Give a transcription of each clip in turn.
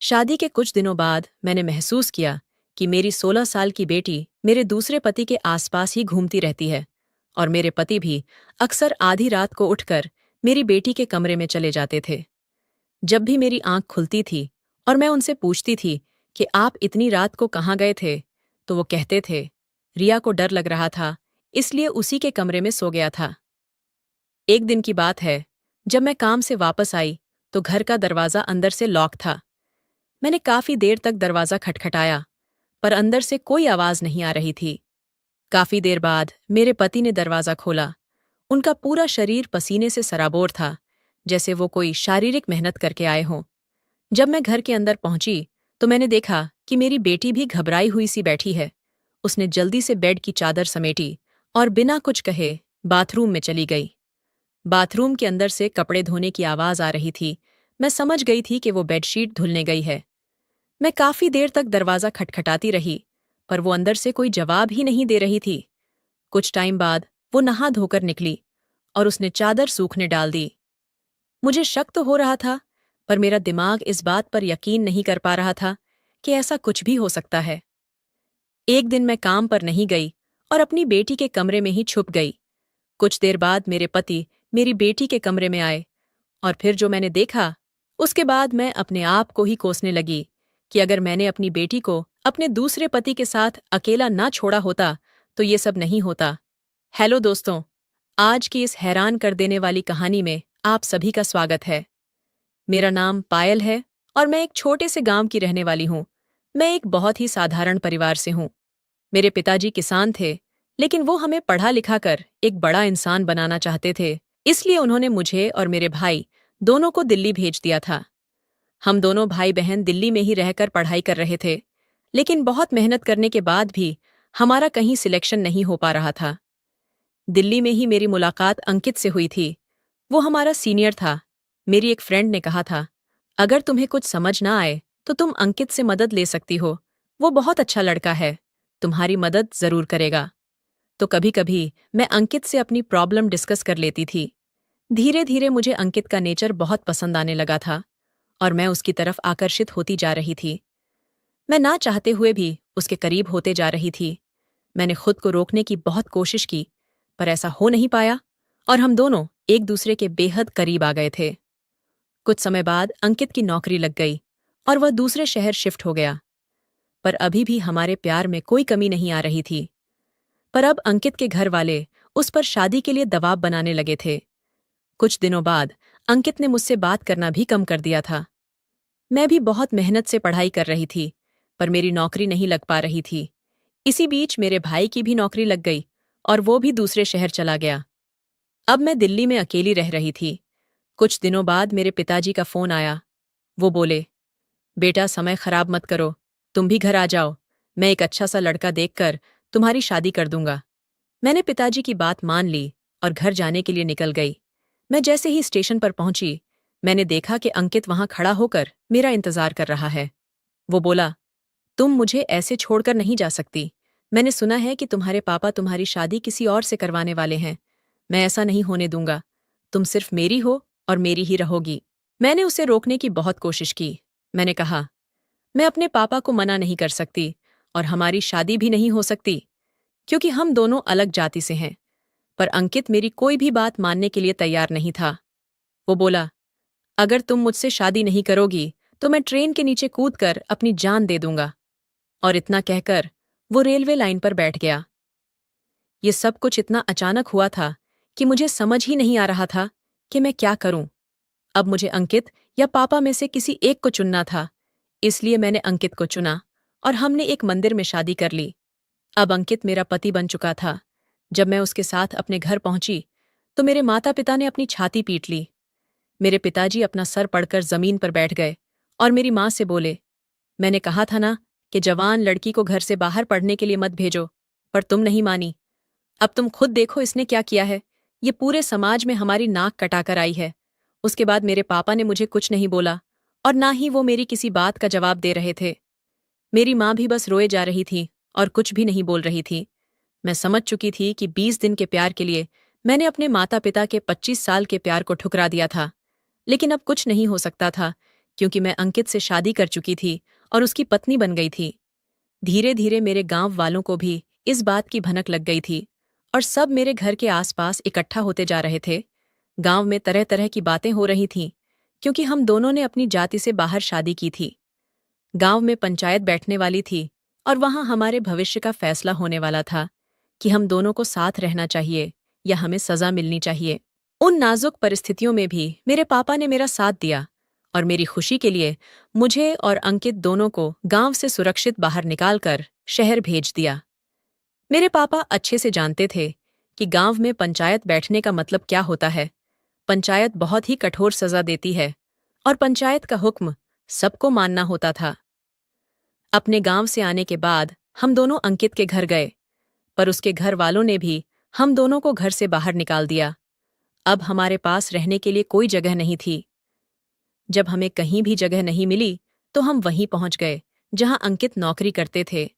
शादी के कुछ दिनों बाद मैंने महसूस किया कि मेरी 16 साल की बेटी मेरे दूसरे पति के आसपास ही घूमती रहती है और मेरे पति भी अक्सर आधी रात को उठकर मेरी बेटी के कमरे में चले जाते थे। जब भी मेरी आंख खुलती थी और मैं उनसे पूछती थी कि आप इतनी रात को कहाँ गए थे, तो वो कहते थे रिया को डर लग रहा था, इसलिए उसी के कमरे में सो गया था। एक दिन की बात है, जब मैं काम से वापस आई तो घर का दरवाजा अंदर से लॉक था। मैंने काफी देर तक दरवाजा खटखटाया, पर अंदर से कोई आवाज नहीं आ रही थी। काफी देर बाद मेरे पति ने दरवाजा खोला। उनका पूरा शरीर पसीने से सराबोर था, जैसे वो कोई शारीरिक मेहनत करके आए हों। जब मैं घर के अंदर पहुंची तो मैंने देखा कि मेरी बेटी भी घबराई हुई सी बैठी है। उसने जल्दी से बेड की चादर समेटी और बिना कुछ कहे बाथरूम में चली गई। बाथरूम के अंदर से कपड़े धोने की आवाज आ रही थी। मैं समझ गई थी कि वो बेडशीट धुलने गई है। मैं काफी देर तक दरवाजा खटखटाती रही, पर वो अंदर से कोई जवाब ही नहीं दे रही थी। कुछ टाइम बाद वो नहा धोकर निकली और उसने चादर सूखने डाल दी। मुझे शक तो हो रहा था, पर मेरा दिमाग इस बात पर यकीन नहीं कर पा रहा था कि ऐसा कुछ भी हो सकता है। एक दिन मैं काम पर नहीं गई और अपनी बेटी के कमरे में ही छुप गई। कुछ देर बाद मेरे पति मेरी बेटी के कमरे में आए और फिर जो मैंने देखा, उसके बाद मैं अपने आप को ही कोसने लगी कि अगर मैंने अपनी बेटी को अपने दूसरे पति के साथ अकेला ना छोड़ा होता तो ये सब नहीं होता। हेलो दोस्तों, आज की इस हैरान कर देने वाली कहानी में आप सभी का स्वागत है। मेरा नाम पायल है और मैं एक छोटे से गांव की रहने वाली हूँ। मैं एक बहुत ही साधारण परिवार से हूँ। मेरे पिताजी किसान थे, लेकिन वो हमें पढ़ा लिखा कर एक बड़ा इंसान बनाना चाहते थे, इसलिए उन्होंने मुझे और मेरे भाई दोनों को दिल्ली भेज दिया था। हम दोनों भाई बहन दिल्ली में ही रहकर पढ़ाई कर रहे थे, लेकिन बहुत मेहनत करने के बाद भी हमारा कहीं सिलेक्शन नहीं हो पा रहा था। दिल्ली में ही मेरी मुलाकात अंकित से हुई थी। वो हमारा सीनियर था। मेरी एक फ्रेंड ने कहा था, अगर तुम्हें कुछ समझ ना आए तो तुम अंकित से मदद ले सकती हो, वो बहुत अच्छा लड़का है, तुम्हारी मदद जरूर करेगा। तो कभी कभी मैं अंकित से अपनी प्रॉब्लम डिस्कस कर लेती थी। धीरे धीरे मुझे अंकित का नेचर बहुत पसंद आने लगा था और मैं उसकी तरफ आकर्षित होती जा रही थी। मैं ना चाहते हुए भी उसके करीब होते जा रही थी। मैंने खुद को रोकने की बहुत कोशिश की, पर ऐसा हो नहीं पाया और हम दोनों एक दूसरे के बेहद करीब आ गए थे। कुछ समय बाद अंकित की नौकरी लग गई और वह दूसरे शहर शिफ्ट हो गया, पर अभी भी हमारे प्यार में कोई कमी नहीं आ रही थी। पर अब अंकित के घर वाले उस पर शादी के लिए दबाव बनाने लगे थे। कुछ दिनों बाद अंकित ने मुझसे बात करना भी कम कर दिया था। मैं भी बहुत मेहनत से पढ़ाई कर रही थी, पर मेरी नौकरी नहीं लग पा रही थी। इसी बीच मेरे भाई की भी नौकरी लग गई और वो भी दूसरे शहर चला गया। अब मैं दिल्ली में अकेली रह रही थी। कुछ दिनों बाद मेरे पिताजी का फोन आया। वो बोले, बेटा समय खराब मत करो, तुम भी घर आ जाओ, मैं एक अच्छा सा लड़का देखकर तुम्हारी शादी कर दूंगा। मैंने पिताजी की बात मान ली और घर जाने के लिए निकल गई। मैं जैसे ही स्टेशन पर पहुंची, मैंने देखा कि अंकित वहां खड़ा होकर मेरा इंतजार कर रहा है। वो बोला, तुम मुझे ऐसे छोड़कर नहीं जा सकती। मैंने सुना है कि तुम्हारे पापा तुम्हारी शादी किसी और से करवाने वाले हैं। मैं ऐसा नहीं होने दूंगा। तुम सिर्फ मेरी हो और मेरी ही रहोगी। मैंने उसे रोकने की बहुत कोशिश की। मैंने कहा, मैं अपने पापा को मना नहीं कर सकती और हमारी शादी भी नहीं हो सकती, क्योंकि हम दोनों अलग जाति से हैं। पर अंकित मेरी कोई भी बात मानने के लिए तैयार नहीं था। वो बोला, अगर तुम मुझसे शादी नहीं करोगी तो मैं ट्रेन के नीचे कूदकर अपनी जान दे दूंगा। और इतना कहकर वो रेलवे लाइन पर बैठ गया। ये सब कुछ इतना अचानक हुआ था कि मुझे समझ ही नहीं आ रहा था कि मैं क्या करूं। अब मुझे अंकित या पापा में से किसी एक को चुनना था, इसलिए मैंने अंकित को चुना और हमने एक मंदिर में शादी कर ली। अब अंकित मेरा पति बन चुका था। जब मैं उसके साथ अपने घर पहुंची तो मेरे माता पिता ने अपनी छाती पीट ली। मेरे पिताजी अपना सर पड़कर जमीन पर बैठ गए और मेरी माँ से बोले, मैंने कहा था ना कि जवान लड़की को घर से बाहर पढ़ने के लिए मत भेजो, पर तुम नहीं मानी। अब तुम खुद देखो इसने क्या किया है। ये पूरे समाज में हमारी नाक कटाकर आई है। उसके बाद मेरे पापा ने मुझे कुछ नहीं बोला और ना ही वो मेरी किसी बात का जवाब दे रहे थे। मेरी माँ भी बस रोए जा रही थी और कुछ भी नहीं बोल रही थी। मैं समझ चुकी थी कि 20 दिन के प्यार के लिए मैंने अपने माता पिता के 25 साल के प्यार को ठुकरा दिया था। लेकिन अब कुछ नहीं हो सकता था, क्योंकि मैं अंकित से शादी कर चुकी थी और उसकी पत्नी बन गई थी। धीरे धीरे मेरे गांव वालों को भी इस बात की भनक लग गई थी और सब मेरे घर के आसपास इकट्ठा होते जा रहे थे। गांव में तरह तरह की बातें हो रही थीं, क्योंकि हम दोनों ने अपनी जाति से बाहर शादी की थी। गांव में पंचायत बैठने वाली थी और वहां हमारे भविष्य का फैसला होने वाला था कि हम दोनों को साथ रहना चाहिए या हमें सजा मिलनी चाहिए। उन नाजुक परिस्थितियों में भी मेरे पापा ने मेरा साथ दिया और मेरी खुशी के लिए मुझे और अंकित दोनों को गांव से सुरक्षित बाहर निकालकर शहर भेज दिया। मेरे पापा अच्छे से जानते थे कि गांव में पंचायत बैठने का मतलब क्या होता है। पंचायत बहुत ही कठोर सजा देती है और पंचायत का हुक्म सबको मानना होता था। अपने गांव से आने के बाद हम दोनों अंकित के घर गए, पर उसके घर वालों ने भी हम दोनों को घर से बाहर निकाल दिया। अब हमारे पास रहने के लिए कोई जगह नहीं थी। जब हमें कहीं भी जगह नहीं मिली तो हम वहीं पहुंच गए जहां अंकित नौकरी करते थे।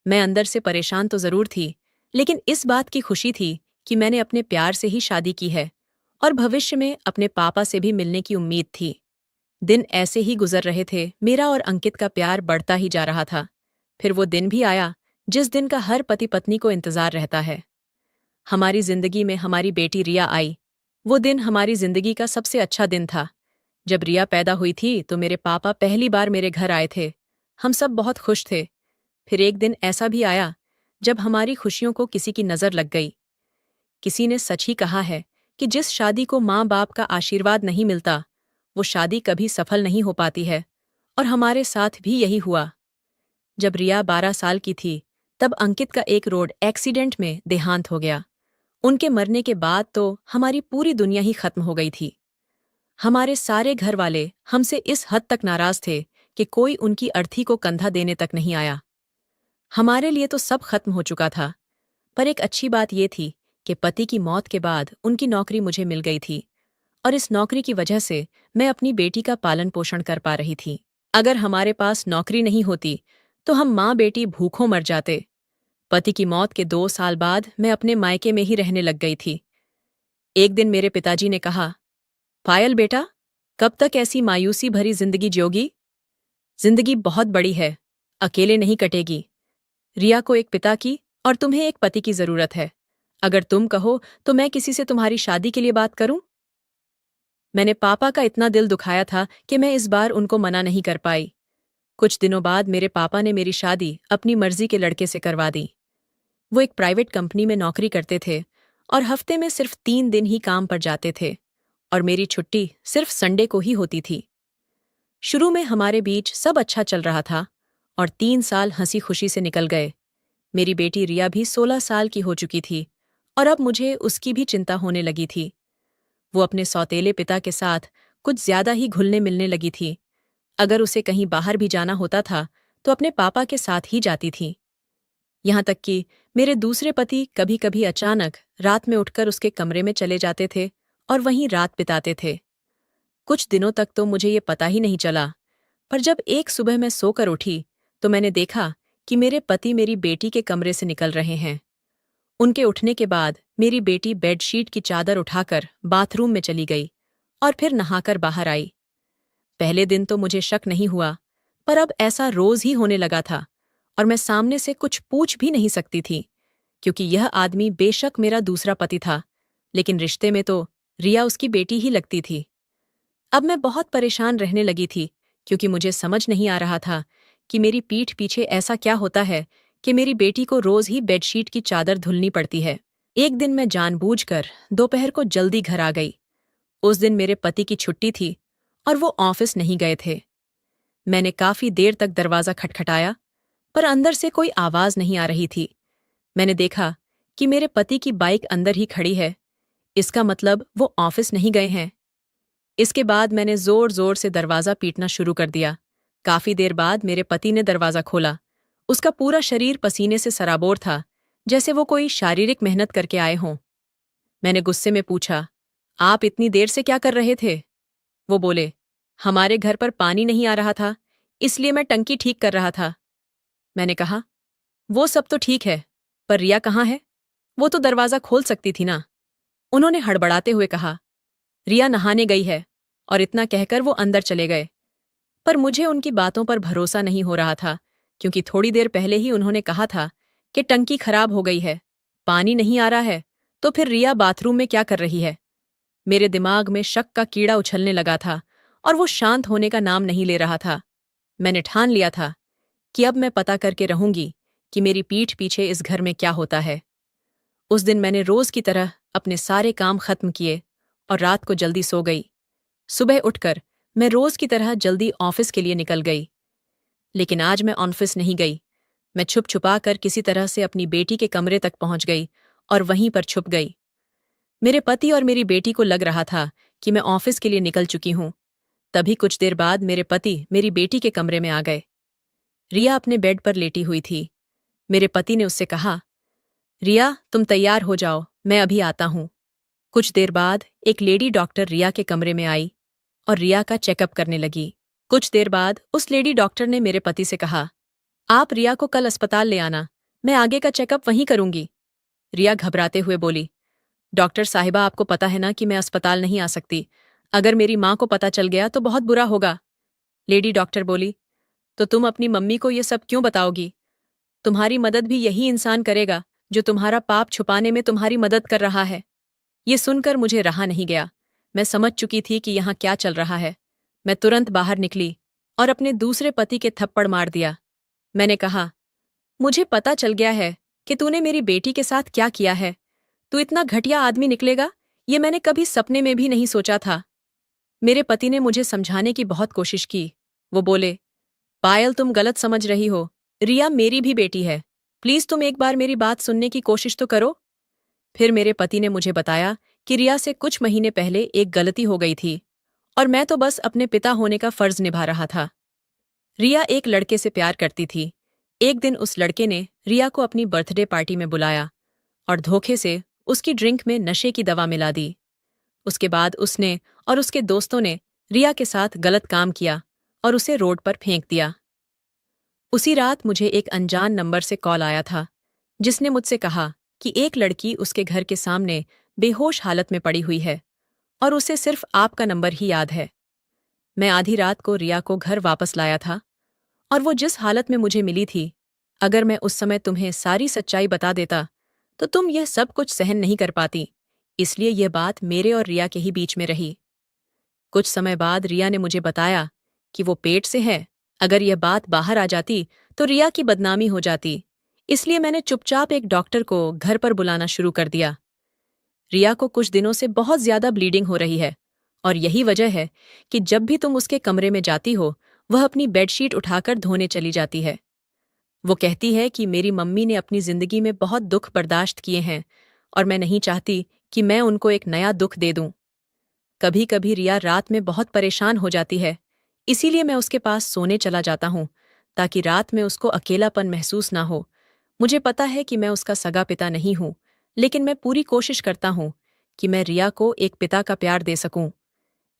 मैं अंदर से परेशान तो जरूर थी, लेकिन इस बात की खुशी थी कि मैंने अपने प्यार से ही शादी की है और भविष्य में अपने पापा से भी मिलने की उम्मीद थी। दिन ऐसे ही गुजर रहे थे, मेरा और अंकित का प्यार बढ़ता ही जा रहा था। फिर वो दिन भी आया जिस दिन का हर पति पत्नी को इंतजार रहता है। हमारी जिंदगी में हमारी बेटी रिया आई। वो दिन हमारी जिंदगी का सबसे अच्छा दिन था। जब रिया पैदा हुई थी तो मेरे पापा पहली बार मेरे घर आए थे। हम सब बहुत खुश थे। फिर एक दिन ऐसा भी आया जब हमारी खुशियों को किसी की नज़र लग गई। किसी ने सच ही कहा है कि जिस शादी को माँ बाप का आशीर्वाद नहीं मिलता, वो शादी कभी सफल नहीं हो पाती है, और हमारे साथ भी यही हुआ। जब रिया 12 साल की थी, तब अंकित का एक रोड एक्सीडेंट में देहांत हो गया। उनके मरने के बाद तो हमारी पूरी दुनिया ही खत्म हो गई थी। हमारे सारे घर वाले हमसे इस हद तक नाराज थे कि कोई उनकी अर्थी को कंधा देने तक नहीं आया। हमारे लिए तो सब खत्म हो चुका था, पर एक अच्छी बात ये थी कि पति की मौत के बाद उनकी नौकरी मुझे मिल गई थी और इस नौकरी की वजह से मैं अपनी बेटी का पालन पोषण कर पा रही थी। अगर हमारे पास नौकरी नहीं होती तो हम माँ बेटी भूखों मर जाते। पति की मौत के 2 साल बाद मैं अपने मायके में ही रहने लग गई थी। एक दिन मेरे पिताजी ने कहा, पायल बेटा, कब तक ऐसी मायूसी भरी जिंदगी जियोगी? जिंदगी बहुत बड़ी है, अकेले नहीं कटेगी। रिया को एक पिता की और तुम्हें एक पति की जरूरत है। अगर तुम कहो तो मैं किसी से तुम्हारी शादी के लिए बात करूं? मैंने पापा का इतना दिल दुखाया था कि मैं इस बार उनको मना नहीं कर पाई। कुछ दिनों बाद मेरे पापा ने मेरी शादी अपनी मर्जी के लड़के से करवा दी। वो एक प्राइवेट कंपनी में नौकरी करते थे और हफ्ते में सिर्फ 3 दिन ही काम पर जाते थे और मेरी छुट्टी सिर्फ संडे को ही होती थी। शुरू में हमारे बीच सब अच्छा चल रहा था और 3 साल हंसी खुशी से निकल गए। मेरी बेटी रिया भी 16 साल की हो चुकी थी और अब मुझे उसकी भी चिंता होने लगी थी। वो अपने सौतेले पिता के साथ कुछ ज्यादा ही घुलने मिलने लगी थी। अगर उसे कहीं बाहर भी जाना होता था तो अपने पापा के साथ ही जाती थी। यहाँ तक कि मेरे दूसरे पति कभी कभी अचानक रात में उठकर उसके कमरे में चले जाते थे और वहीं रात बिताते थे। कुछ दिनों तक तो मुझे ये पता ही नहीं चला, पर जब एक सुबह मैं सोकर उठी तो मैंने देखा कि मेरे पति मेरी बेटी के कमरे से निकल रहे हैं। उनके उठने के बाद मेरी बेटी बेडशीट की चादर उठाकर बाथरूम में चली गई और फिर नहाकर बाहर आई। पहले दिन तो मुझे शक नहीं हुआ, पर अब ऐसा रोज ही होने लगा था और मैं सामने से कुछ पूछ भी नहीं सकती थी, क्योंकि यह आदमी बेशक मेरा दूसरा पति था, लेकिन रिश्ते में तो रिया उसकी बेटी ही लगती थी। अब मैं बहुत परेशान रहने लगी थी, क्योंकि मुझे समझ नहीं आ रहा था कि मेरी पीठ पीछे ऐसा क्या होता है कि मेरी बेटी को रोज ही बेडशीट की चादर धुलनी पड़ती है। एक दिन मैं जानबूझकर दोपहर को जल्दी घर आ गई। उस दिन मेरे पति की छुट्टी थी और वो ऑफिस नहीं गए थे। मैंने काफी देर तक दरवाजा खटखटाया, पर अंदर से कोई आवाज नहीं आ रही थी। मैंने देखा कि मेरे पति की बाइक अंदर ही खड़ी है। इसका मतलब वो ऑफिस नहीं गए हैं। इसके बाद मैंने जोर जोर से दरवाजा पीटना शुरू कर दिया। काफी देर बाद मेरे पति ने दरवाजा खोला। उसका पूरा शरीर पसीने से सराबोर था, जैसे वो कोई शारीरिक मेहनत करके आए हों। मैंने गुस्से में पूछा, आप इतनी देर से क्या कर रहे थे? वो बोले, हमारे घर पर पानी नहीं आ रहा था, इसलिए मैं टंकी ठीक कर रहा था। मैंने कहा, वो सब तो ठीक है, पर रिया कहाँ है? वो तो दरवाजा खोल सकती थी ना। उन्होंने हड़बड़ाते हुए कहा, रिया नहाने गई है, और इतना कहकर वो अंदर चले गए। पर मुझे उनकी बातों पर भरोसा नहीं हो रहा था, क्योंकि थोड़ी देर पहले ही उन्होंने कहा था कि टंकी खराब हो गई है, पानी नहीं आ रहा है, तो फिर रिया बाथरूम में क्या कर रही है? मेरे दिमाग में शक का कीड़ा उछलने लगा था और वो शांत होने का नाम नहीं ले रहा था। मैंने ठान लिया था कि अब मैं पता करके रहूंगी कि मेरी पीठ पीछे इस घर में क्या होता है। उस दिन मैंने रोज की तरह अपने सारे काम खत्म किए और रात को जल्दी सो गई। सुबह उठकर मैं रोज की तरह जल्दी ऑफिस के लिए निकल गई। लेकिन आज मैं ऑफिस नहीं गई। मैं छुप छुपा कर किसी तरह से अपनी बेटी के कमरे तक पहुंच गई और वहीं पर छुप गई। मेरे पति और मेरी बेटी को लग रहा था कि मैं ऑफिस के लिए निकल चुकी हूं। तभी कुछ देर बाद मेरे पति मेरी बेटी के कमरे में आ गए। रिया अपने बेड पर लेटी हुई थी। मेरे पति ने उससे कहा, रिया, तुम तैयार हो जाओ, मैं अभी आता हूं। कुछ देर बाद एक लेडी डॉक्टर रिया के कमरे में आई और रिया का चेकअप करने लगी। कुछ देर बाद उस लेडी डॉक्टर ने मेरे पति से कहा, आप रिया को कल अस्पताल ले आना, मैं आगे का चेकअप वहीं करूंगी। रिया घबराते हुए बोली, डॉक्टर साहिबा, आपको पता है ना कि मैं अस्पताल नहीं आ सकती। अगर मेरी माँ को पता चल गया तो बहुत बुरा होगा। लेडी डॉक्टर बोली, तो तुम अपनी मम्मी को ये सब क्यों बताओगी? तुम्हारी मदद भी यही इंसान करेगा जो तुम्हारा पाप छुपाने में तुम्हारी मदद कर रहा है। ये सुनकर मुझे रहा नहीं गया। मैं समझ चुकी थी कि यहाँ क्या चल रहा है। मैं तुरंत बाहर निकली और अपने दूसरे पति के थप्पड़ मार दिया। मैंने कहा, मुझे पता चल गया है कि तूने मेरी बेटी के साथ क्या किया है। तू इतना घटिया आदमी निकलेगा, ये मैंने कभी सपने में भी नहीं सोचा था। मेरे पति ने मुझे समझाने की बहुत कोशिश की। वो बोले, पायल, तुम गलत समझ रही हो। रिया मेरी भी बेटी है। प्लीज तुम एक बार मेरी बात सुनने की कोशिश तो करो। फिर मेरे पति ने मुझे बताया कि रिया से कुछ महीने पहले एक गलती हो गई थी और मैं तो बस अपने पिता होने का फर्ज निभा रहा था। रिया एक लड़के से प्यार करती थी। एक दिन उस लड़के ने रिया को अपनी बर्थडे पार्टी में बुलाया और धोखे से उसकी ड्रिंक में नशे की दवा मिला दी। उसके बाद उसने और उसके दोस्तों ने रिया के साथ गलत काम किया और उसे रोड पर फेंक दिया। उसी रात मुझे एक अनजान नंबर से कॉल आया था, जिसने मुझसे कहा कि एक लड़की उसके घर के सामने बेहोश हालत में पड़ी हुई है और उसे सिर्फ आपका नंबर ही याद है। मैं आधी रात को रिया को घर वापस लाया था और वो जिस हालत में मुझे मिली थी, अगर मैं उस समय तुम्हें सारी सच्चाई बता देता तो तुम यह सब कुछ सहन नहीं कर पाती। इसलिए यह बात मेरे और रिया के ही बीच में रही। कुछ समय बाद रिया ने मुझे बताया कि वो पेट से है। अगर यह बात बाहर आ जाती तो रिया की बदनामी हो जाती। इसलिए मैंने चुपचाप एक डॉक्टर को घर पर बुलाना शुरू कर दिया। रिया को कुछ दिनों से बहुत ज्यादा ब्लीडिंग हो रही है और यही वजह है कि जब भी तुम उसके कमरे में जाती हो, वह अपनी बेडशीट उठाकर धोने चली जाती है। वो कहती है कि मेरी मम्मी ने अपनी जिंदगी में बहुत दुख बर्दाश्त किए हैं और मैं नहीं चाहती कि मैं उनको एक नया दुख दे दूं। कभी कभी रिया रात में बहुत परेशान हो जाती है, इसीलिए मैं उसके पास सोने चला जाता हूं ताकि रात में उसको अकेलापन महसूस ना हो। मुझे पता है कि मैं उसका सगा पिता नहीं हूं, लेकिन मैं पूरी कोशिश करता हूं कि मैं रिया को एक पिता का प्यार दे सकूं।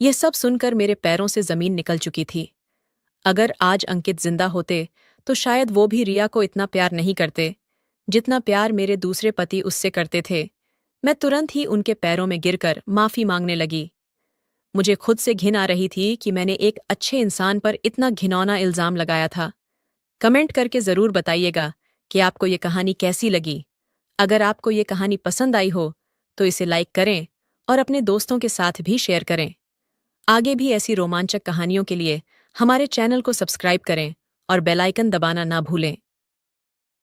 यह सब सुनकर मेरे पैरों से जमीन निकल चुकी थी। अगर आज अंकित जिंदा होते तो शायद वो भी रिया को इतना प्यार नहीं करते जितना प्यार मेरे दूसरे पति उससे करते थे। मैं तुरंत ही उनके पैरों में गिरकर माफी मांगने लगी। मुझे खुद से घिन आ रही थी कि मैंने एक अच्छे इंसान पर इतना घिनौना इल्जाम लगाया था। कमेंट करके जरूर बताइएगा कि आपको ये कहानी कैसी लगी। अगर आपको ये कहानी पसंद आई हो तो इसे लाइक करें और अपने दोस्तों के साथ भी शेयर करें। आगे भी ऐसी रोमांचक कहानियों के लिए हमारे चैनल को सब्सक्राइब करें और बेल आइकन दबाना ना भूलें।